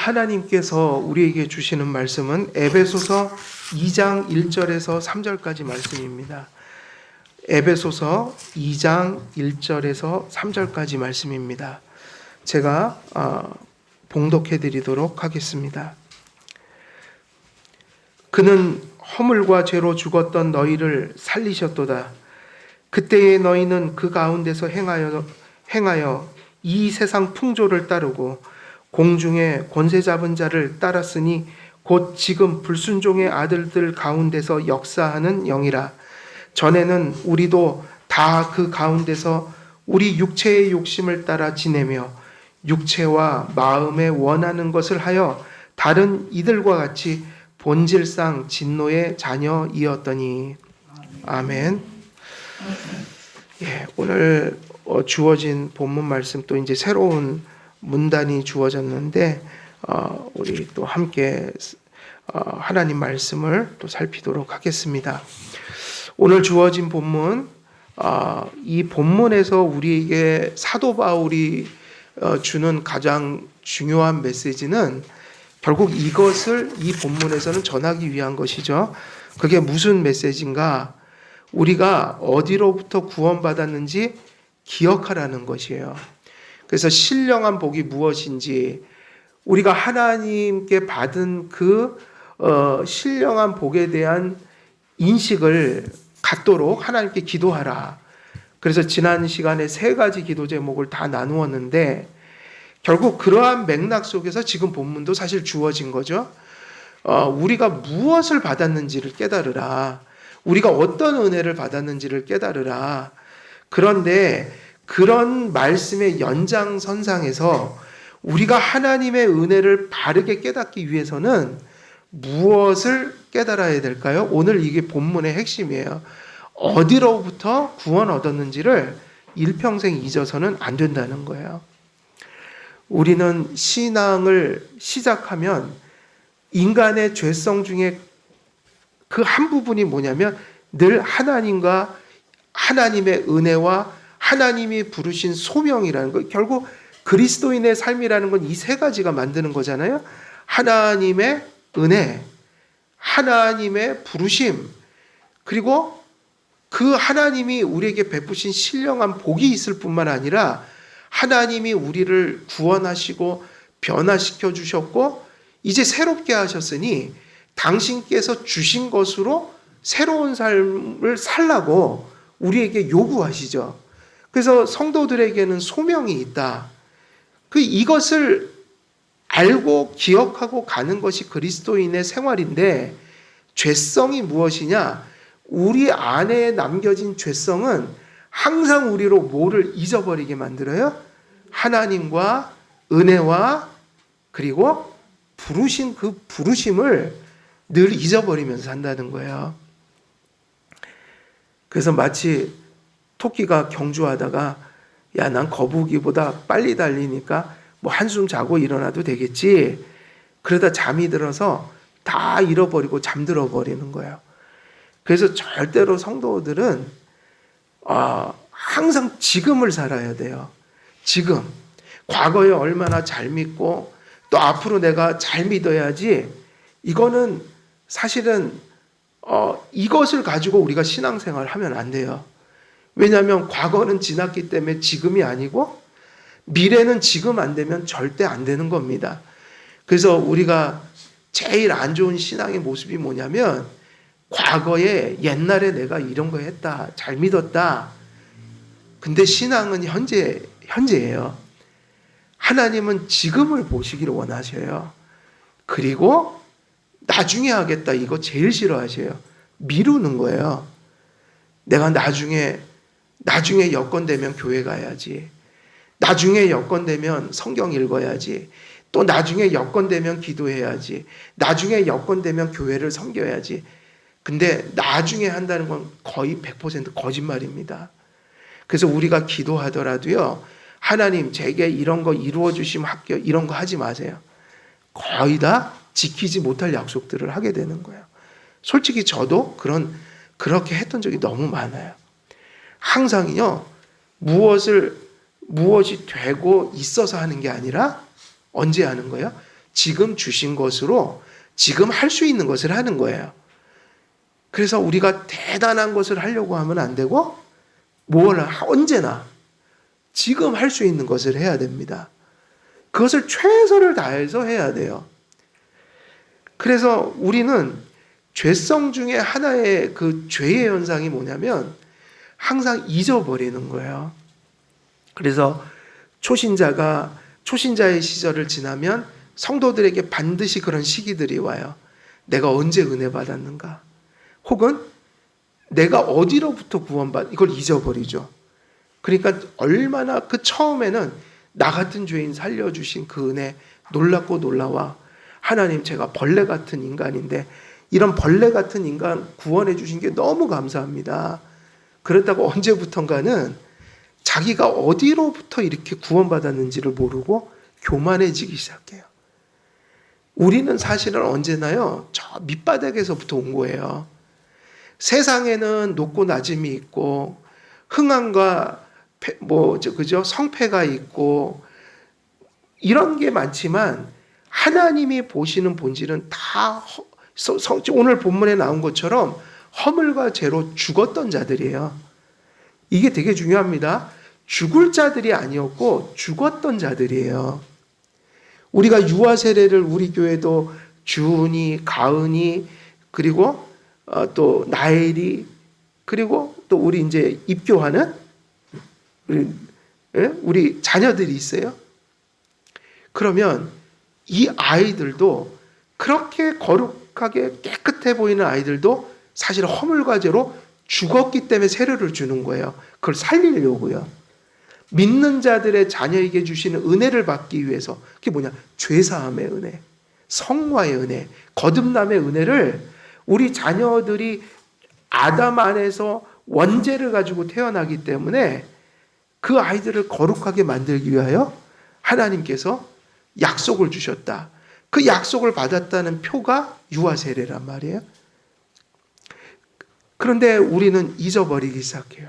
하나님께서 우리에게 주시는 말씀은 에베소서 2장 1절에서 3절까지 말씀입니다. 에베소서 2장 1절에서 3절까지 말씀입니다. 제가 봉독해 드리도록 하겠습니다. 그는 허물과 죄로 죽었던 너희를 살리셨도다. 그때의 너희는 그 가운데서 행하여 이 세상 풍조를 따르고 공중의 권세 잡은 자를 따랐으니 곧 지금 불순종의 아들들 가운데서 역사하는 영이라. 전에는 우리도 다 그 가운데서 우리 육체의 욕심을 따라 지내며 육체와 마음에 원하는 것을 하여 다른 이들과 같이 본질상 진노의 자녀이었더니. 아멘. 오늘 주어진 본문 말씀, 또 이제 새로운 문단이 주어졌는데 우리 또 함께 하나님 말씀을 또 살피도록 하겠습니다. 오늘 주어진 본문, 이 본문에서 우리에게 사도 바울이 주는 가장 중요한 메시지는 결국 이것을 이 본문에서는 전하기 위한 것이죠. 그게 무슨 메시지인가? 우리가 어디로부터 구원받았는지 기억하라는 것이에요. 그래서 신령한 복이 무엇인지, 우리가 하나님께 받은 그 신령한 복에 대한 인식을 갖도록 하나님께 기도하라. 그래서 지난 시간에 3가지 기도 제목을 다 나누었는데, 결국 그러한 맥락 속에서 지금 본문도 사실 주어진 거죠. 우리가 무엇을 받았는지를 깨달으라. 우리가 어떤 은혜를 받았는지를 깨달으라. 그런데 그런 말씀의 연장선상에서 우리가 하나님의 은혜를 바르게 깨닫기 위해서는 무엇을 깨달아야 될까요? 오늘 이게 본문의 핵심이에요. 어디로부터 구원 얻었는지를 일평생 잊어서는 안 된다는 거예요. 우리는 신앙을 시작하면 인간의 죄성 중에 그 한 부분이 뭐냐면 늘 하나님과 하나님의 은혜와 하나님이 부르신 소명이라는 거, 결국 그리스도인의 삶이라는 건 이 3가지가 만드는 거잖아요. 하나님의 은혜, 하나님의 부르심, 그리고 그 하나님이 우리에게 베푸신 신령한 복이 있을 뿐만 아니라 하나님이 우리를 구원하시고 변화시켜 주셨고 이제 새롭게 하셨으니 당신께서 주신 것으로 새로운 삶을 살라고 우리에게 요구하시죠. 그래서 성도들에게는 소명이 있다. 이것을 알고 기억하고 가는 것이 그리스도인의 생활인데, 죄성이 무엇이냐? 우리 안에 남겨진 죄성은 항상 우리로 뭐를 잊어버리게 만들어요? 하나님과 은혜와 그리고 부르신 그 부르심을 늘 잊어버리면서 산다는 거예요. 그래서 마치 토끼가 경주하다가 난 거북이보다 빨리 달리니까 뭐 한숨 자고 일어나도 되겠지. 그러다 잠이 들어서 다 잃어버리고 잠들어 버리는 거예요. 그래서 절대로 성도들은 항상 지금을 살아야 돼요. 지금. 과거에 얼마나 잘 믿고 또 앞으로 내가 잘 믿어야지. 이거는 사실은 이것을 가지고 우리가 신앙생활을 하면 안 돼요. 왜냐하면 과거는 지났기 때문에 지금이 아니고 미래는 지금 안 되면 절대 안 되는 겁니다. 그래서 우리가 제일 안 좋은 신앙의 모습이 뭐냐면 과거에 옛날에 내가 이런 거 했다, 잘 믿었다. 근데 신앙은 현재예요. 하나님은 지금을 보시기를 원하셔요. 그리고 나중에 하겠다, 이거 제일 싫어하셔요. 미루는 거예요. 내가 나중에 여건 되면 교회 가야지. 나중에 여건 되면 성경 읽어야지. 또 나중에 여건 되면 기도해야지. 나중에 여건 되면 교회를 섬겨야지. 근데 나중에 한다는 건 거의 100% 거짓말입니다. 그래서 우리가 기도하더라도요, 하나님 제게 이런 거 이루어 주시면 할게요, 이런 거 하지 마세요. 거의 다 지키지 못할 약속들을 하게 되는 거예요. 솔직히 저도 그렇게 했던 적이 너무 많아요. 항상요, 무엇이 되고 있어서 하는 게 아니라 언제 하는 거예요? 지금 주신 것으로 지금 할 수 있는 것을 하는 거예요. 그래서 우리가 대단한 것을 하려고 하면 안 되고 언제나 지금 할 수 있는 것을 해야 됩니다. 그것을 최선을 다해서 해야 돼요. 그래서 우리는 죄성 중에 하나의 그 죄의 현상이 뭐냐면 항상 잊어버리는 거예요. 그래서 초신자의 시절을 지나면 성도들에게 반드시 그런 시기들이 와요. 내가 언제 은혜 받았는가? 혹은 내가 어디로부터 이걸 잊어버리죠. 그러니까 얼마나 그 처음에는 나 같은 죄인 살려주신 그 은혜 놀랍고 놀라워. 하나님, 제가 벌레 같은 인간인데 이런 벌레 같은 인간 구원해 주신 게 너무 감사합니다. 그렇다고 언제부턴가는 자기가 어디로부터 이렇게 구원받았는지를 모르고 교만해지기 시작해요. 우리는 사실은 언제나요, 저 밑바닥에서부터 온 거예요. 세상에는 높고 낮음이 있고 흥함과 성패가 있고 이런 게 많지만 하나님이 보시는 본질은 다 오늘 본문에 나온 것처럼 허물과 죄로 죽었던 자들이에요. 이게 되게 중요합니다. 죽을 자들이 아니었고 죽었던 자들이에요. 우리가 유아 세례를 우리 교회도 주은이, 가은이, 그리고 또 나엘이, 그리고 또 우리 이제 입교하는 우리 자녀들이 있어요. 그러면 이 아이들도 그렇게 거룩하게 깨끗해 보이는 아이들도 사실 허물과 죄로 죽었기 때문에 세례를 주는 거예요. 그걸 살리려고요. 믿는 자들의 자녀에게 주시는 은혜를 받기 위해서, 그게 뭐냐? 죄사함의 은혜, 성화의 은혜, 거듭남의 은혜를 우리 자녀들이 아담 안에서 원죄를 가지고 태어나기 때문에 그 아이들을 거룩하게 만들기 위하여 하나님께서 약속을 주셨다. 그 약속을 받았다는 표가 유아 세례란 말이에요. 그런데 우리는 잊어버리기 시작해요.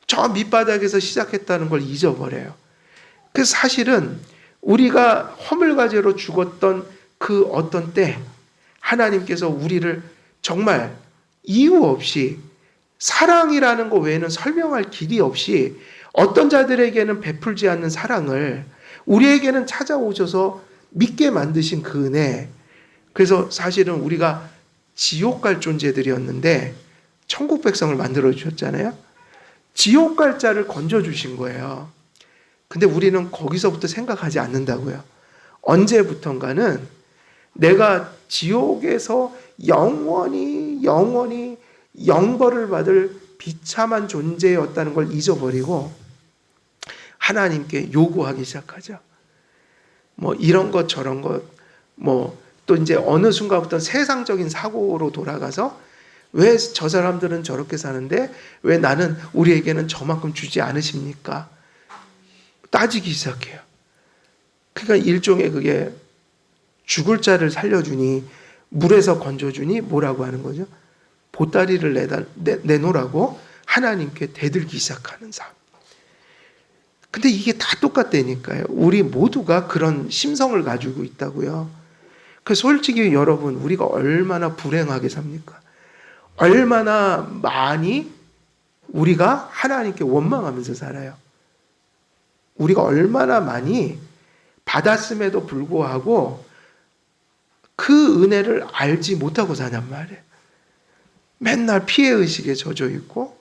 저 밑바닥에서 시작했다는 걸 잊어버려요. 그래서 사실은 우리가 허물과 죄로 죽었던 그 어떤 때 하나님께서 우리를 정말 이유 없이 사랑이라는 것 외에는 설명할 길이 없이 어떤 자들에게는 베풀지 않는 사랑을 우리에게는 찾아오셔서 믿게 만드신 그 은혜. 그래서 사실은 우리가 지옥 갈 존재들이었는데 천국 백성을 만들어 주셨잖아요. 지옥 갈 자를 건져 주신 거예요. 근데 우리는 거기서부터 생각하지 않는다고요. 언제부턴가는 내가 지옥에서 영원히 영벌을 받을 비참한 존재였다는 걸 잊어버리고 하나님께 요구하기 시작하죠. 이런 것 저런 것, 또 이제 어느 순간부터 세상적인 사고로 돌아가서 왜 저 사람들은 저렇게 사는데 왜 나는 우리에게는 저만큼 주지 않으십니까? 따지기 시작해요. 그러니까 일종의 그게 죽을 자를 살려주니 물에서 건져주니 뭐라고 하는 거죠? 보따리를 내놓으라고 하나님께 대들기 시작하는 삶. 근데 이게 다 똑같다니까요. 우리 모두가 그런 심성을 가지고 있다고요. 그래서 솔직히 여러분, 우리가 얼마나 불행하게 삽니까? 얼마나 많이 우리가 하나님께 원망하면서 살아요. 우리가 얼마나 많이 받았음에도 불구하고 그 은혜를 알지 못하고 사냔 말이에요. 맨날 피해의식에 젖어 있고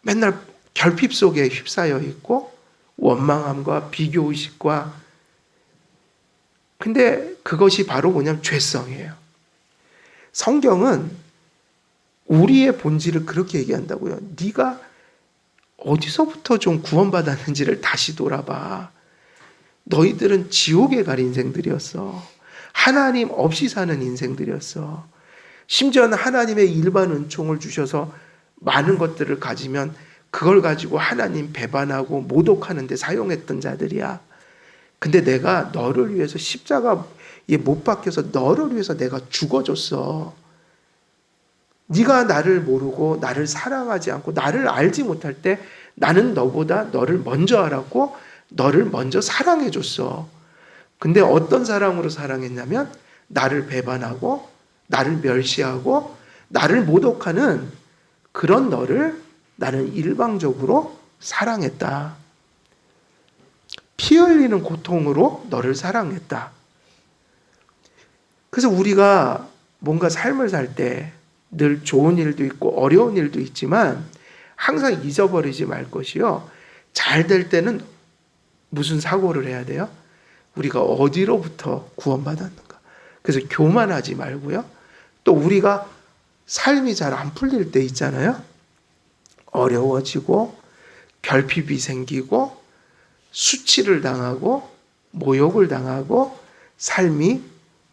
맨날 결핍 속에 휩싸여 있고 원망함과 비교의식과, 근데 그것이 바로 뭐냐면 죄성이에요. 성경은 우리의 본질을 그렇게 얘기한다고요. 네가 어디서부터 좀 구원받았는지를 다시 돌아봐. 너희들은 지옥에 갈 인생들이었어. 하나님 없이 사는 인생들이었어. 심지어는 하나님의 일반 은총을 주셔서 많은 것들을 가지면 그걸 가지고 하나님 배반하고 모독하는 데 사용했던 자들이야. 근데 내가 너를 위해서 십자가에 못 박혀서 너를 위해서 내가 죽어줬어. 네가 나를 모르고 나를 사랑하지 않고 나를 알지 못할 때 나는 너보다 너를 먼저 알았고 너를 먼저 사랑해줬어. 근데 어떤 사랑으로 사랑했냐면 나를 배반하고 나를 멸시하고 나를 모독하는 그런 너를 나는 일방적으로 사랑했다. 피 흘리는 고통으로 너를 사랑했다. 그래서 우리가 뭔가 삶을 살 때 늘 좋은 일도 있고 어려운 일도 있지만 항상 잊어버리지 말 것이요. 잘 될 때는 무슨 사고를 해야 돼요? 우리가 어디로부터 구원받았는가? 그래서 교만하지 말고요. 또 우리가 삶이 잘 안 풀릴 때 있잖아요. 어려워지고 결핍이 생기고 수치를 당하고 모욕을 당하고 삶이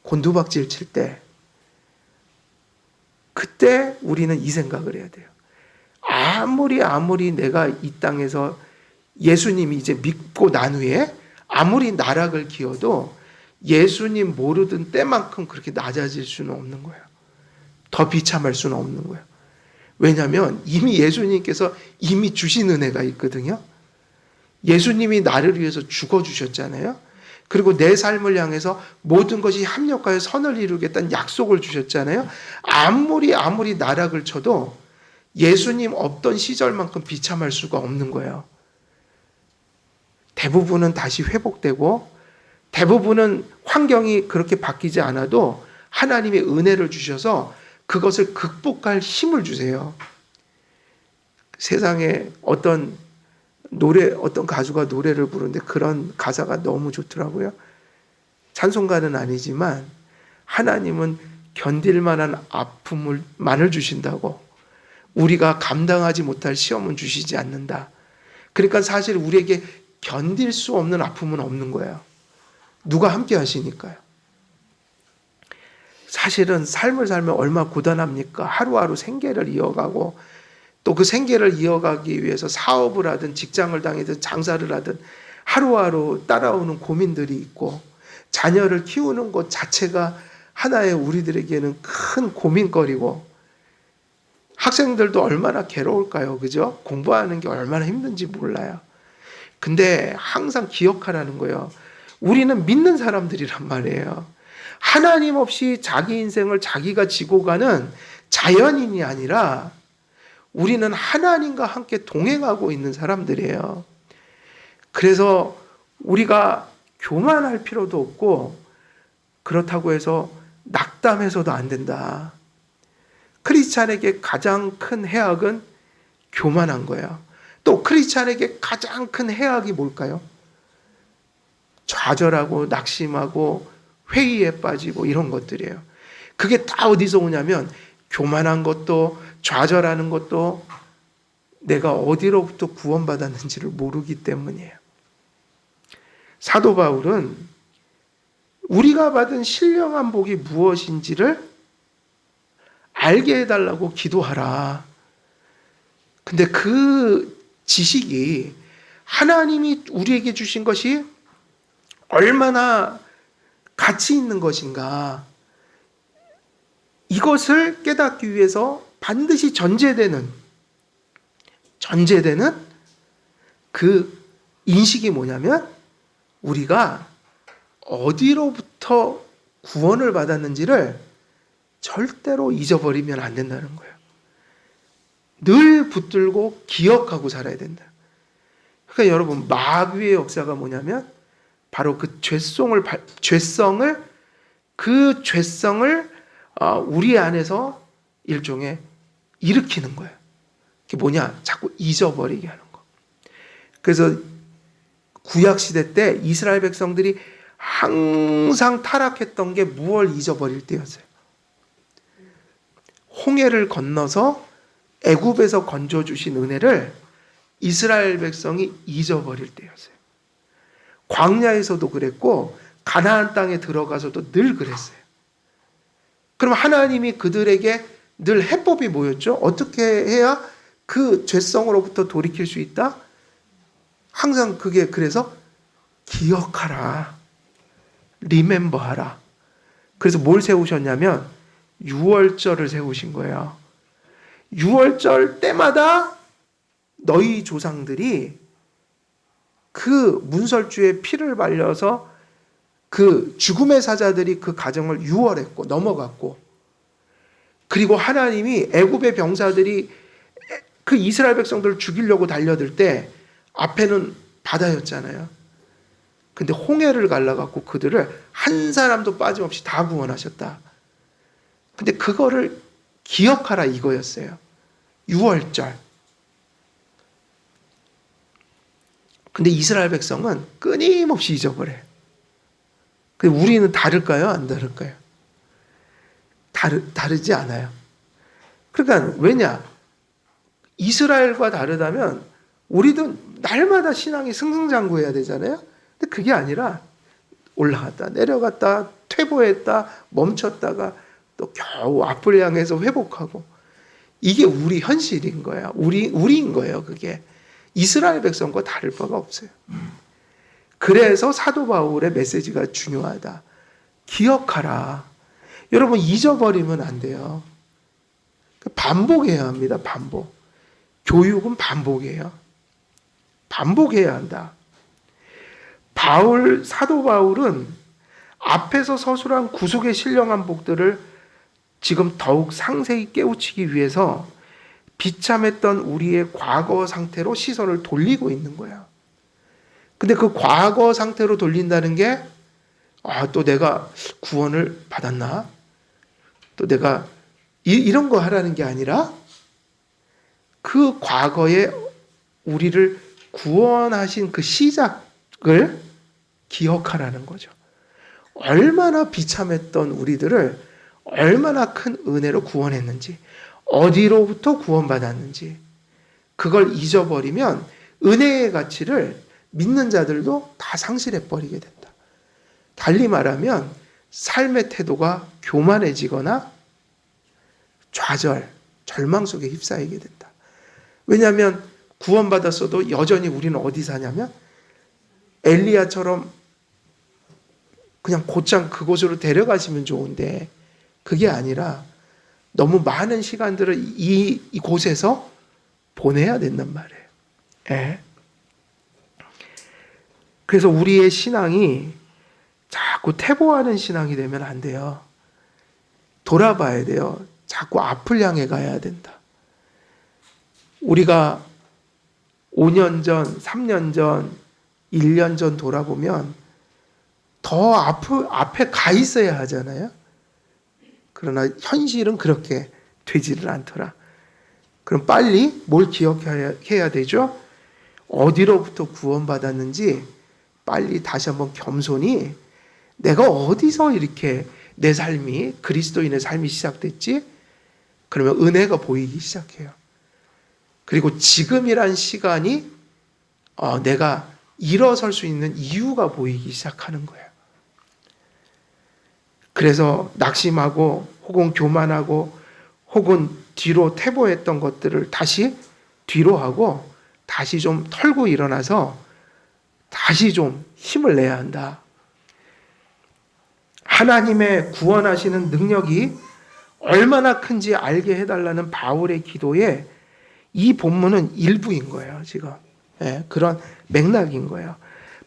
곤두박질 칠 때 그때 우리는 이 생각을 해야 돼요. 아무리 내가 이 땅에서 예수님이 이제 믿고 난 후에 아무리 나락을 기어도 예수님 모르던 때만큼 그렇게 낮아질 수는 없는 거예요. 더 비참할 수는 없는 거예요. 왜냐하면 이미 예수님께서 이미 주신 은혜가 있거든요. 예수님이 나를 위해서 죽어주셨잖아요. 그리고 내 삶을 향해서 모든 것이 합력하여 선을 이루겠다는 약속을 주셨잖아요. 아무리 나락을 쳐도 예수님 없던 시절만큼 비참할 수가 없는 거예요. 대부분은 다시 회복되고 대부분은 환경이 그렇게 바뀌지 않아도 하나님의 은혜를 주셔서 그것을 극복할 힘을 주세요. 세상에 어떤 가수가 노래를 부르는데 그런 가사가 너무 좋더라고요. 찬송가는 아니지만 하나님은 견딜 만한 아픔만을 주신다고 우리가 감당하지 못할 시험은 주시지 않는다. 그러니까 사실 우리에게 견딜 수 없는 아픔은 없는 거예요. 누가 함께 하시니까요. 사실은 삶을 살면 얼마나 고단합니까? 하루하루 생계를 이어가고 또 그 생계를 이어가기 위해서 사업을 하든 직장을 다니든 장사를 하든 하루하루 따라오는 고민들이 있고 자녀를 키우는 것 자체가 하나의 우리들에게는 큰 고민거리고 학생들도 얼마나 괴로울까요? 그죠? 공부하는 게 얼마나 힘든지 몰라요. 근데 항상 기억하라는 거예요. 우리는 믿는 사람들이란 말이에요. 하나님 없이 자기 인생을 자기가 지고 가는 자연인이 아니라 우리는 하나님과 함께 동행하고 있는 사람들이에요. 그래서 우리가 교만할 필요도 없고 그렇다고 해서 낙담해서도 안 된다. 크리스찬에게 가장 큰 해악은 교만한 거예요. 또 크리스찬에게 가장 큰 해악이 뭘까요? 좌절하고 낙심하고 회의에 빠지고 이런 것들이에요. 그게 다 어디서 오냐면 교만한 것도 좌절하는 것도 내가 어디로부터 구원받았는지를 모르기 때문이에요. 사도 바울은 우리가 받은 신령한 복이 무엇인지를 알게 해달라고 기도하라. 근데 그 지식이 하나님이 우리에게 주신 것이 얼마나 가치 있는 것인가, 이것을 깨닫기 위해서 반드시 전제되는 그 인식이 뭐냐면 우리가 어디로부터 구원을 받았는지를 절대로 잊어버리면 안 된다는 거예요. 늘 붙들고 기억하고 살아야 된다. 그러니까 여러분, 마귀의 역사가 뭐냐면 바로 그 죄성을 우리 안에서 일종의 일으키는 거예요. 그게 뭐냐? 자꾸 잊어버리게 하는 거. 그래서 구약시대 때 이스라엘 백성들이 항상 타락했던 게 무엇을 잊어버릴 때였어요? 홍해를 건너서 애굽에서 건져주신 은혜를 이스라엘 백성이 잊어버릴 때였어요. 광야에서도 그랬고 가나안 땅에 들어가서도 늘 그랬어요. 그럼 하나님이 그들에게 늘 해법이 뭐였죠? 어떻게 해야 그 죄성으로부터 돌이킬 수 있다? 항상 그게 그래서 기억하라. 리멤버하라. 그래서 뭘 세우셨냐면 6월절을 세우신 거예요. 6월절 때마다 너희 조상들이 그 문설주에 피를 발려서 그 죽음의 사자들이 그 가정을 유월했고 넘어갔고, 그리고 하나님이 애굽의 병사들이 그 이스라엘 백성들을 죽이려고 달려들 때 앞에는 바다였잖아요. 근데 홍해를 갈라갖고 그들을 한 사람도 빠짐없이 다 구원하셨다. 근데 그거를 기억하라 이거였어요. 유월절. 근데 이스라엘 백성은 끊임없이 잊어버려요. 근데 우리는 다를까요? 안 다를까요? 다르지 않아요. 그러니까 왜냐? 이스라엘과 다르다면 우리도 날마다 신앙이 승승장구해야 되잖아요. 근데 그게 아니라 올라갔다 내려갔다 퇴보했다 멈췄다가 또 겨우 앞을 향해서 회복하고, 이게 우리 현실인 거야. 우리인 거예요. 그게 이스라엘 백성과 다를 바가 없어요. 그래서 사도 바울의 메시지가 중요하다. 기억하라. 여러분 잊어버리면 안 돼요. 반복해야 합니다. 반복. 교육은 반복이에요. 반복해야 한다. 사도 바울은 앞에서 서술한 구속의 신령한 복들을 지금 더욱 상세히 깨우치기 위해서 비참했던 우리의 과거 상태로 시선을 돌리고 있는 거야. 근데 그 과거 상태로 돌린다는 게, 또 내가 구원을 받았나? 또 내가 이런 거 하라는 게 아니라 그 과거에 우리를 구원하신 그 시작을 기억하라는 거죠. 얼마나 비참했던 우리들을 얼마나 큰 은혜로 구원했는지, 어디로부터 구원받았는지, 그걸 잊어버리면 은혜의 가치를 믿는 자들도 다 상실해버리게 된다. 달리 말하면 삶의 태도가 교만해지거나 좌절, 절망 속에 휩싸이게 된다. 왜냐하면 구원받았어도 여전히 우리는 어디 사냐면 엘리야처럼 그냥 곧장 그곳으로 데려가시면 좋은데 그게 아니라 너무 많은 시간들을 이곳에서 보내야 된단 말이에요. 예. 그래서 우리의 신앙이 자꾸 퇴보하는 신앙이 되면 안 돼요. 돌아봐야 돼요. 자꾸 앞을 향해 가야 된다. 우리가 5년 전, 3년 전, 1년 전 돌아보면 더 앞에 가 있어야 하잖아요. 그러나 현실은 그렇게 되지를 않더라. 그럼 빨리 뭘 기억해야 되죠? 어디로부터 구원받았는지 빨리 다시 한번 겸손히 내가 어디서 이렇게 내 삶이 그리스도인의 삶이 시작됐지? 그러면 은혜가 보이기 시작해요. 그리고 지금이란 시간이 내가 일어설 수 있는 이유가 보이기 시작하는 거예요. 그래서 낙심하고 혹은 교만하고 혹은 뒤로 퇴보했던 것들을 다시 뒤로 하고 다시 좀 털고 일어나서 다시 좀 힘을 내야 한다. 하나님의 구원하시는 능력이 얼마나 큰지 알게 해달라는 바울의 기도에 이 본문은 일부인 거예요. 지금 그런 맥락인 거예요.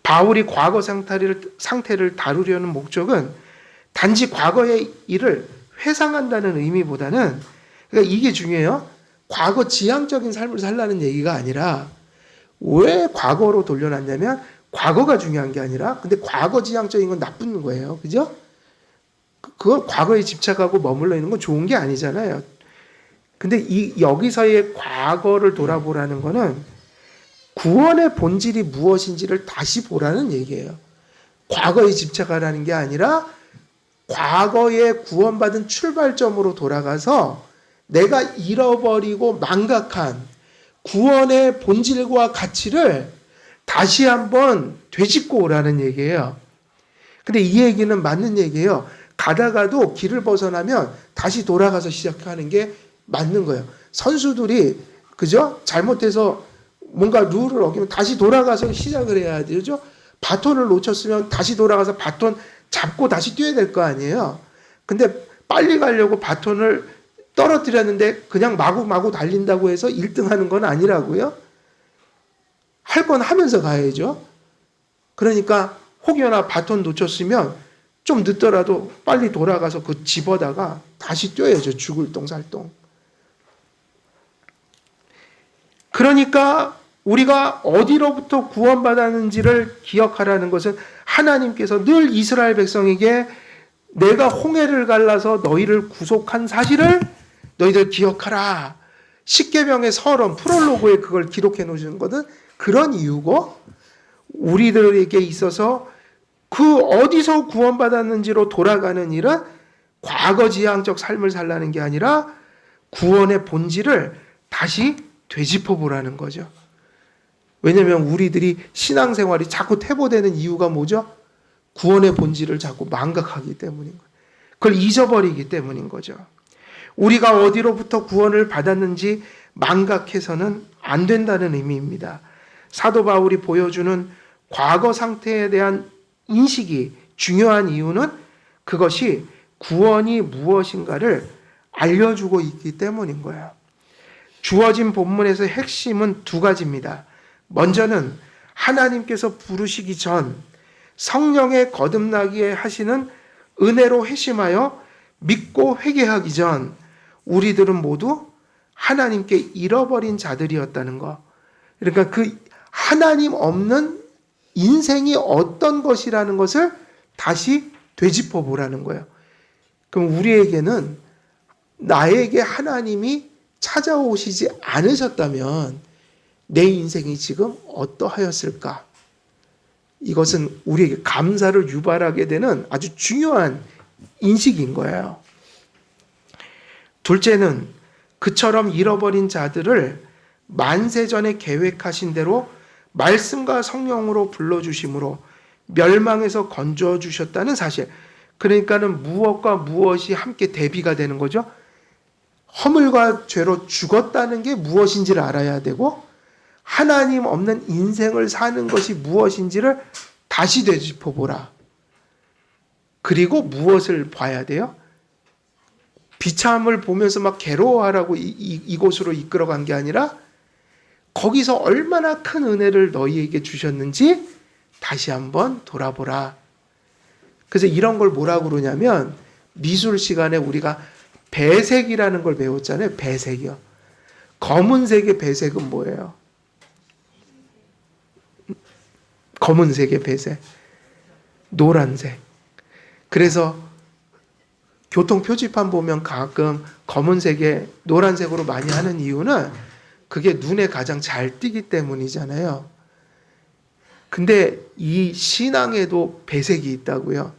바울이 과거 상태를 다루려는 목적은 단지 과거의 일을 회상한다는 의미보다는, 그러니까 이게 중요해요. 과거 지향적인 삶을 살라는 얘기가 아니라, 왜 과거로 돌려놨냐면 과거가 중요한 게 아니라, 근데 과거 지향적인 건 나쁜 거예요. 그죠? 그걸 과거에 집착하고 머물러 있는 건 좋은 게 아니잖아요. 근데 여기서의 과거를 돌아보라는 거는 구원의 본질이 무엇인지를 다시 보라는 얘기예요. 과거에 집착하라는 게 아니라 과거에 구원받은 출발점으로 돌아가서 내가 잃어버리고 망각한 구원의 본질과 가치를 다시 한번 되짚고 오라는 얘기예요. 근데 이 얘기는 맞는 얘기예요. 가다가도 길을 벗어나면 다시 돌아가서 시작하는 게 맞는 거예요. 선수들이 그죠? 잘못해서 뭔가 룰을 어기면 다시 돌아가서 시작을 해야 되죠. 바톤을 놓쳤으면 다시 돌아가서 바톤 잡고 다시 뛰어야 될 거 아니에요. 근데 빨리 가려고 바톤을 떨어뜨렸는데 그냥 마구 달린다고 해서 1등 하는 건 아니라고요. 할 건 하면서 가야죠. 그러니까 혹여나 바톤 놓쳤으면 좀 늦더라도 빨리 돌아가서 그 집어다가 다시 뛰어야죠. 죽을 똥살똥. 그러니까 우리가 어디로부터 구원받았는지를 기억하라는 것은 하나님께서 늘 이스라엘 백성에게 내가 홍해를 갈라서 너희를 구속한 사실을 너희들 기억하라. 십계명의 서론 프롤로그에 그걸 기록해 놓으신 것은 그런 이유고, 우리들에게 있어서 그 어디서 구원받았는지로 돌아가는 일은 과거 지향적 삶을 살라는 게 아니라 구원의 본질을 다시 되짚어 보라는 거죠. 왜냐하면 우리들이 신앙생활이 자꾸 퇴보되는 이유가 뭐죠? 구원의 본질을 자꾸 망각하기 때문인 거예요. 그걸 잊어버리기 때문인 거죠. 우리가 어디로부터 구원을 받았는지 망각해서는 안 된다는 의미입니다. 사도 바울이 보여주는 과거 상태에 대한 인식이 중요한 이유는 그것이 구원이 무엇인가를 알려주고 있기 때문인 거예요. 주어진 본문에서 핵심은 두 가지입니다. 먼저는 하나님께서 부르시기 전 성령의 거듭나게 하시는 은혜로 회심하여 믿고 회개하기 전 우리들은 모두 하나님께 잃어버린 자들이었다는 거. 그러니까 그 하나님 없는 인생이 어떤 것이라는 것을 다시 되짚어 보라는 거예요. 그럼 우리에게는 나에게 하나님이 찾아오시지 않으셨다면 내 인생이 지금 어떠하였을까? 이것은 우리에게 감사를 유발하게 되는 아주 중요한 인식인 거예요. 둘째는 그처럼 잃어버린 자들을 만세전에 계획하신 대로 말씀과 성령으로 불러주심으로 멸망에서 건져주셨다는 사실. 그러니까는 무엇과 무엇이 함께 대비가 되는 거죠. 허물과 죄로 죽었다는 게 무엇인지를 알아야 되고, 하나님 없는 인생을 사는 것이 무엇인지를 다시 되짚어 보라. 그리고 무엇을 봐야 돼요? 비참을 보면서 막 괴로워하라고 이곳으로 이끌어간 게 아니라 거기서 얼마나 큰 은혜를 너희에게 주셨는지 다시 한번 돌아보라. 그래서 이런 걸 뭐라고 그러냐면, 미술 시간에 우리가 배색이라는 걸 배웠잖아요. 배색이요. 검은색의 배색은 뭐예요? 검은색의 배색. 노란색. 그래서 교통 표지판 보면 가끔 검은색에 노란색으로 많이 하는 이유는 그게 눈에 가장 잘 띄기 때문이잖아요. 근데 이 신앙에도 배색이 있다고요.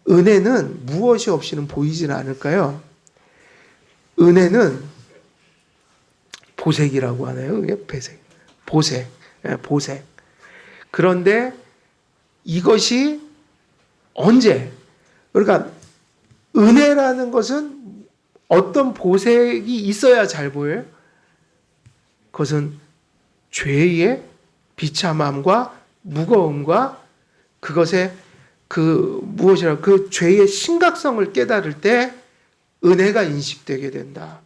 은혜는 무엇이 없이는 보이지는 않을까요? 은혜는 보색이라고 하나요? 그게 배색. 보색. 보색. 그런데 이것이 언제? 그러니까 은혜라는 것은 어떤 보색이 있어야 잘 보여요? 그것은 죄의 비참함과 무거움과 그것의 그 죄의 심각성을 깨달을 때 은혜가 인식되게 된다.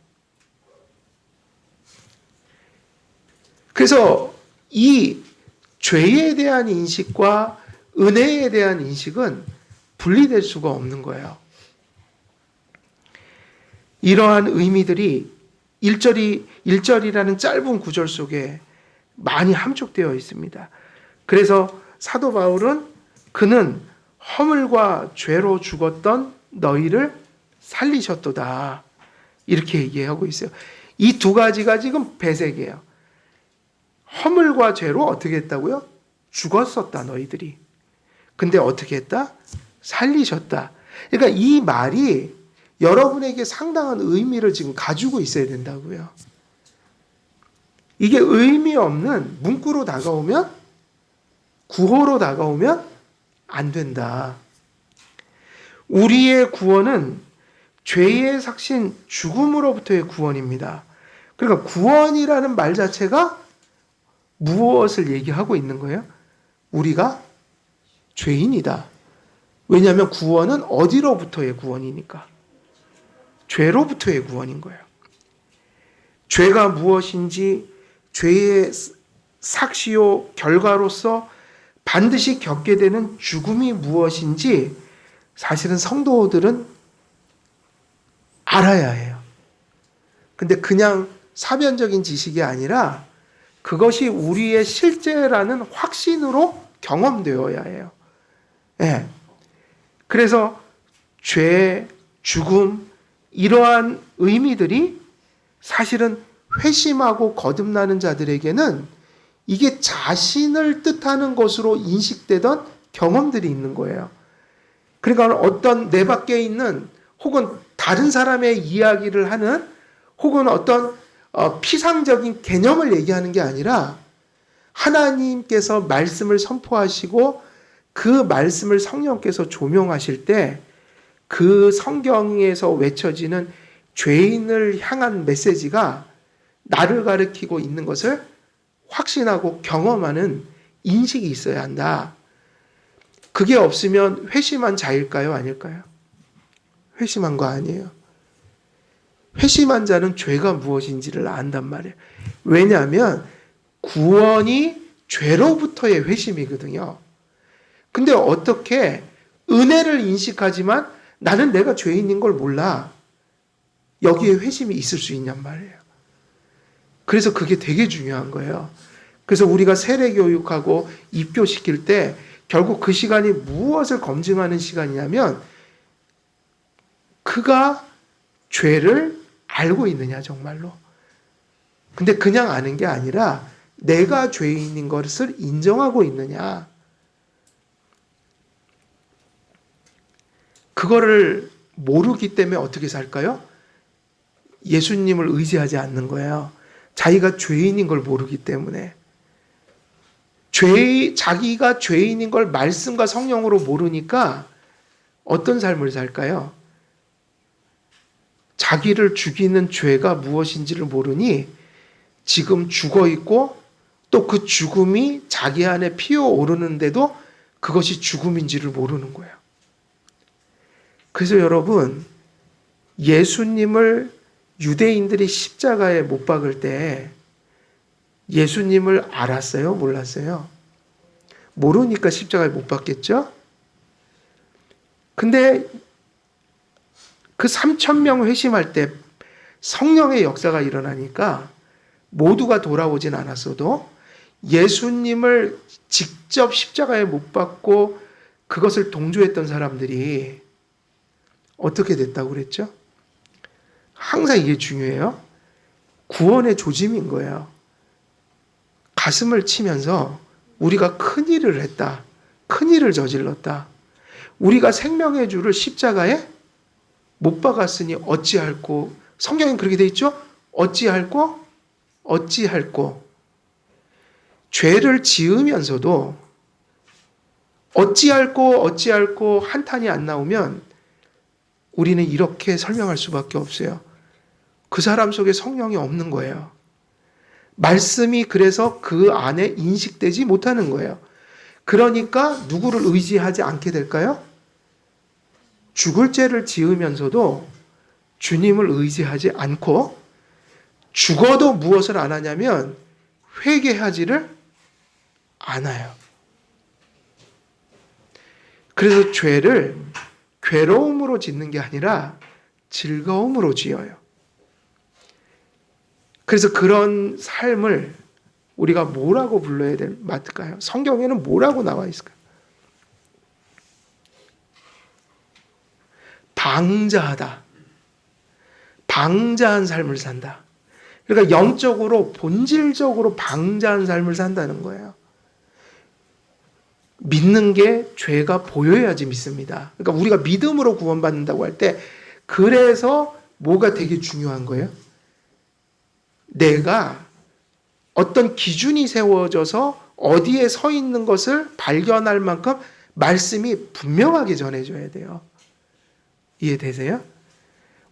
그래서 이 죄에 대한 인식과 은혜에 대한 인식은 분리될 수가 없는 거예요. 이러한 의미들이 1절이라는 짧은 구절 속에 많이 함축되어 있습니다. 그래서 사도 바울은 그는 허물과 죄로 죽었던 너희를 살리셨도다. 이렇게 얘기하고 있어요. 이 두 가지가 지금 배색이에요. 허물과 죄로 어떻게 했다고요? 죽었었다, 너희들이. 근데 어떻게 했다? 살리셨다. 그러니까 이 말이 여러분에게 상당한 의미를 지금 가지고 있어야 된다고요. 이게 의미 없는 문구로 다가오면, 구호로 다가오면 안 된다. 우리의 구원은 죄의 삭신 죽음으로부터의 구원입니다. 그러니까 구원이라는 말 자체가 무엇을 얘기하고 있는 거예요? 우리가 죄인이다. 왜냐하면 구원은 어디로부터의 구원이니까. 죄로부터의 구원인 거예요. 죄가 무엇인지 죄의 삭시요 결과로서 반드시 겪게 되는 죽음이 무엇인지 사실은 성도들은 알아야 해요. 근데 그냥 사변적인 지식이 아니라 그것이 우리의 실제라는 확신으로 경험되어야 해요. 예. 그래서 죄, 죽음, 이러한 의미들이 사실은 회심하고 거듭나는 자들에게는 이게 자신을 뜻하는 것으로 인식되던 경험들이 있는 거예요. 그러니까 어떤 내 밖에 있는 혹은 다른 사람의 이야기를 하는 혹은 어떤 피상적인 개념을 얘기하는 게 아니라 하나님께서 말씀을 선포하시고 그 말씀을 성령께서 조명하실 때 그 성경에서 외쳐지는 죄인을 향한 메시지가 나를 가리키고 있는 것을 확신하고 경험하는 인식이 있어야 한다. 그게 없으면 회심한 자일까요? 아닐까요? 회심한 거 아니에요. 회심한 자는 죄가 무엇인지를 안단 말이에요. 왜냐하면 구원이 죄로부터의 회심이거든요. 근데 어떻게 은혜를 인식하지만 나는 내가 죄인인 걸 몰라. 여기에 회심이 있을 수 있냔 말이에요. 그래서 그게 되게 중요한 거예요. 그래서 우리가 세례 교육하고 입교시킬 때 결국 그 시간이 무엇을 검증하는 시간이냐면 그가 죄를 알고 있느냐 정말로. 근데 그냥 아는 게 아니라 내가 죄인인 것을 인정하고 있느냐. 그거를 모르기 때문에 어떻게 살까요? 예수님을 의지하지 않는 거예요. 자기가 죄인인 걸 모르기 때문에. 자기가 죄인인 걸 말씀과 성령으로 모르니까 어떤 삶을 살까요? 자기를 죽이는 죄가 무엇인지를 모르니 지금 죽어 있고 또 그 죽음이 자기 안에 피어오르는데도 그것이 죽음인지를 모르는 거예요. 그래서 여러분, 예수님을 유대인들이 십자가에 못 박을 때 예수님을 알았어요? 몰랐어요? 모르니까 십자가에 못 박겠죠? 근데 그 3,000명 회심할 때 성령의 역사가 일어나니까 모두가 돌아오진 않았어도 예수님을 직접 십자가에 못 박고 그것을 동조했던 사람들이 어떻게 됐다고 그랬죠? 항상 이게 중요해요. 구원의 조짐인 거예요. 가슴을 치면서 우리가 큰일을 했다. 큰일을 저질렀다. 우리가 생명의 주를 십자가에 못 박았으니 어찌할꼬. 성경엔 그렇게 돼 있죠? 어찌할꼬? 어찌할꼬. 죄를 지으면서도 어찌할꼬 한탄이 안 나오면 우리는 이렇게 설명할 수밖에 없어요. 그 사람 속에 성령이 없는 거예요. 말씀이 그래서 그 안에 인식되지 못하는 거예요. 그러니까 누구를 의지하지 않게 될까요? 죽을 죄를 지으면서도 주님을 의지하지 않고 죽어도 무엇을 안 하냐면 회개하지를 않아요. 그래서 죄를 괴로움으로 짓는 게 아니라 즐거움으로 지어요. 그래서 그런 삶을 우리가 뭐라고 불러야 맞을까요? 성경에는 뭐라고 나와 있을까요? 방자하다. 방자한 삶을 산다. 그러니까 영적으로 본질적으로 방자한 삶을 산다는 거예요. 믿는 게 죄가 보여야지 믿습니다. 그러니까 우리가 믿음으로 구원받는다고 할 때 그래서 뭐가 되게 중요한 거예요? 내가 어떤 기준이 세워져서 어디에 서 있는 것을 발견할 만큼 말씀이 분명하게 전해져야 돼요. 이해되세요?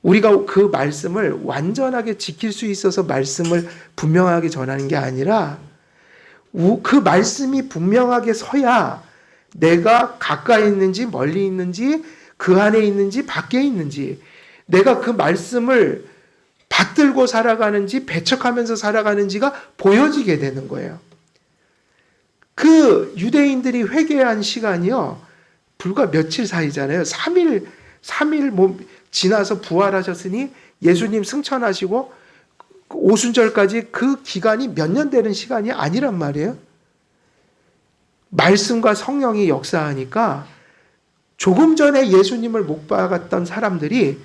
우리가 그 말씀을 완전하게 지킬 수 있어서 말씀을 분명하게 전하는 게 아니라 그 말씀이 분명하게 서야 내가 가까이 있는지 멀리 있는지 그 안에 있는지 밖에 있는지 내가 그 말씀을 받들고 살아가는지 배척하면서 살아가는지가 보여지게 되는 거예요. 그 유대인들이 회개한 시간이요. 불과 며칠 사이잖아요. 3일 지나서 부활하셨으니 예수님 승천하시고 오순절까지 그 기간이 몇 년 되는 시간이 아니란 말이에요. 말씀과 성령이 역사하니까 조금 전에 예수님을 못 박았던 사람들이